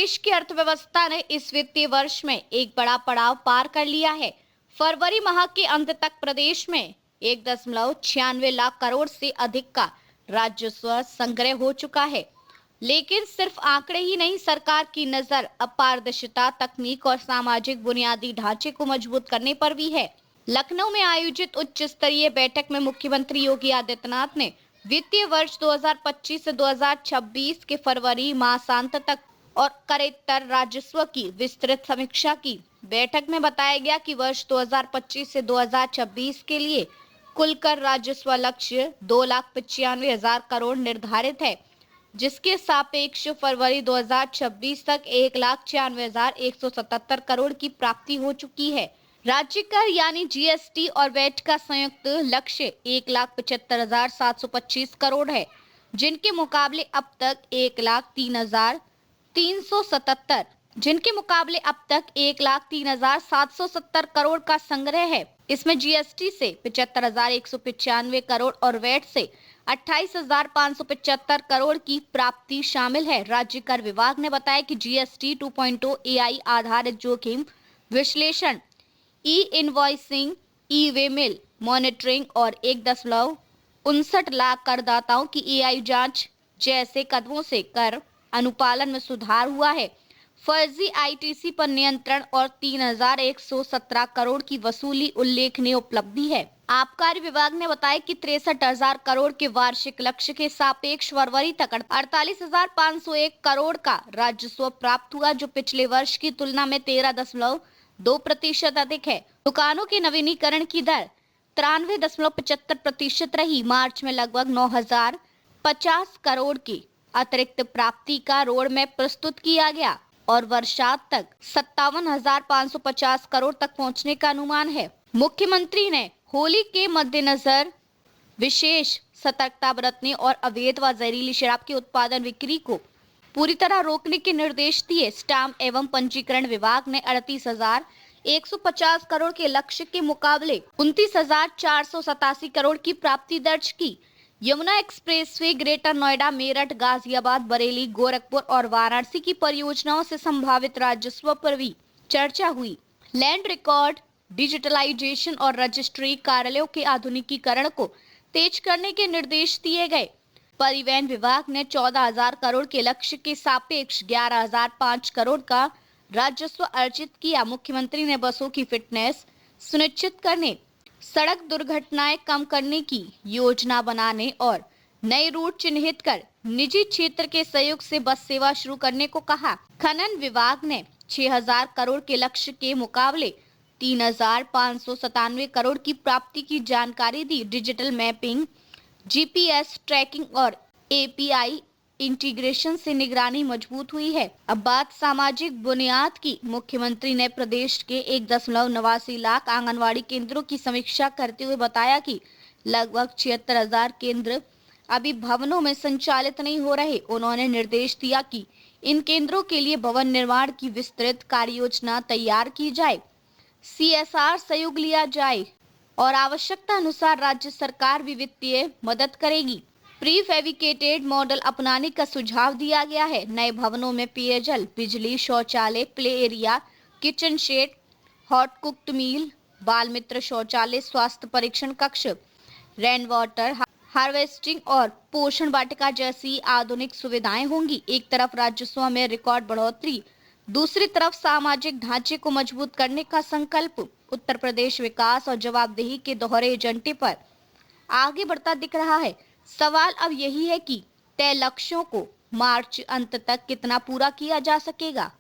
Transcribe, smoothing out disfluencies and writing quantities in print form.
देश की अर्थव्यवस्था ने इस वित्तीय वर्ष में एक बड़ा पड़ाव पार कर लिया है। फरवरी माह के अंत तक प्रदेश में 1.96 लाख करोड़ से अधिक का राजस्व संग्रह हो चुका है। लेकिन सिर्फ आंकड़े ही नहीं, सरकार की नजर अपारदर्शिता, तकनीक और सामाजिक बुनियादी ढांचे को मजबूत करने पर भी है। लखनऊ में आयोजित उच्च स्तरीय बैठक में मुख्यमंत्री योगी आदित्यनाथ ने वित्तीय वर्ष 2025 से 2026 के फरवरी मासांत तक और करेत्तर राजस्व की विस्तृत समीक्षा की। बैठक में बताया गया कि वर्ष 2025 से 2026 के लिए कुल कर राजस्व लक्ष्य 2,95,000 करोड़ निर्धारित है, जिसके सापेक्ष फरवरी 2026 तक 1,96,177 करोड़ की प्राप्ति हो चुकी है। राज्य कर यानी जीएसटी और वैट का संयुक्त लक्ष्य 1,75,725 करोड़ है, जिनके मुकाबले अब तक 1,03,770 करोड़ का संग्रह है। इसमें जीएसटी से 75,195 करोड़ और वैट से 28,575 करोड़ की प्राप्ति शामिल है। राज्य कर विभाग ने बताया कि जीएसटी 2.0 एआई आधारित जोखिम विश्लेषण, ई इनवॉइसिंग, ई वे मिल मॉनिटरिंग और 1.59 लाख करदाताओं की एआई जांच जैसे कदमों से कर अनुपालन में सुधार हुआ है। फर्जी आईटीसी पर नियंत्रण और 3,117 करोड़ की वसूली उल्लेखनीय उपलब्धि है। आबकारी विभाग ने बताया कि 63,000 करोड़ के वार्षिक लक्ष्य के सापेक्ष फरवरी तक 48,501 करोड़ का राजस्व प्राप्त हुआ, जो पिछले वर्ष की तुलना में 13.2% अधिक है। दुकानों के नवीनीकरण की दर 93.75% रही। मार्च में लगभग 9,050 करोड़ की अतिरिक्त प्राप्ति का रोड मैप प्रस्तुत किया गया और वर्षांत तक 57,550 करोड़ तक पहुंचने का अनुमान है। मुख्यमंत्री ने होली के मद्देनजर विशेष सतर्कता बरतने और अवैध व जहरीली शराब के उत्पादन बिक्री को पूरी तरह रोकने के निर्देश दिए। स्टाम्प एवं पंजीकरण विभाग ने 38,150 करोड़ के लक्ष्य के मुकाबले 29,487 करोड़ की प्राप्ति दर्ज की। यमुना एक्सप्रेसवे, ग्रेटर नोएडा, मेरठ, गाजियाबाद, बरेली, गोरखपुर और वाराणसी की परियोजनाओं से संभावित राजस्व पर भी चर्चा हुई। लैंड रिकॉर्ड डिजिटलाइजेशन और रजिस्ट्री कार्यालयों के आधुनिकीकरण को तेज करने के निर्देश दिए गए। परिवहन विभाग ने 14,000 करोड़ के लक्ष्य के सापेक्ष 11,005 करोड़ का राजस्व अर्जित किया। मुख्यमंत्री ने बसों की फिटनेस सुनिश्चित करने, सड़क दुर्घटनाएं कम करने की योजना बनाने और नए रूट चिन्हित कर निजी क्षेत्र के सहयोग से बस सेवा शुरू करने को कहा। खनन विभाग ने 6,000 करोड़ के लक्ष्य के मुकाबले 3,597 करोड़ की प्राप्ति की जानकारी दी। डिजिटल मैपिंग, जीपीएस ट्रैकिंग और एपीआई इंटीग्रेशन से निगरानी मजबूत हुई है। अब बात सामाजिक बुनियाद की। मुख्यमंत्री ने प्रदेश के 1.89 लाख आंगनवाड़ी केंद्रों की समीक्षा करते हुए बताया कि लगभग 76,000 केंद्र अभी भवनों में संचालित नहीं हो रहे। उन्होंने निर्देश दिया कि इन केंद्रों के लिए भवन निर्माण की विस्तृत कार्ययोजना तैयार की जाए, सीएसआर सहयोग लिया जाए और आवश्यकता अनुसार राज्य सरकार भी वित्तीय मदद करेगी। प्री फैब्रिकेटेड मॉडल अपनाने का सुझाव दिया गया है। नए भवनों में पेयजल, बिजली, शौचालय, play area, kitchen shed, hot cooked meal, बाल मित्र शौचालय, स्वास्थ्य परीक्षण कक्ष, रेन वाटर हार्वेस्टिंग और पोषण वाटिका जैसी आधुनिक सुविधाएं होंगी। एक तरफ राजस्व में रिकॉर्ड बढ़ोतरी, दूसरी तरफ सामाजिक ढांचे को मजबूत करने का संकल्प। उत्तर प्रदेश विकास और जवाबदेही के दोहरे एजेंडे पर आगे बढ़ता दिख रहा है। सवाल अब यही है कि तय लक्ष्यों को मार्च अंत तक कितना पूरा किया जा सकेगा।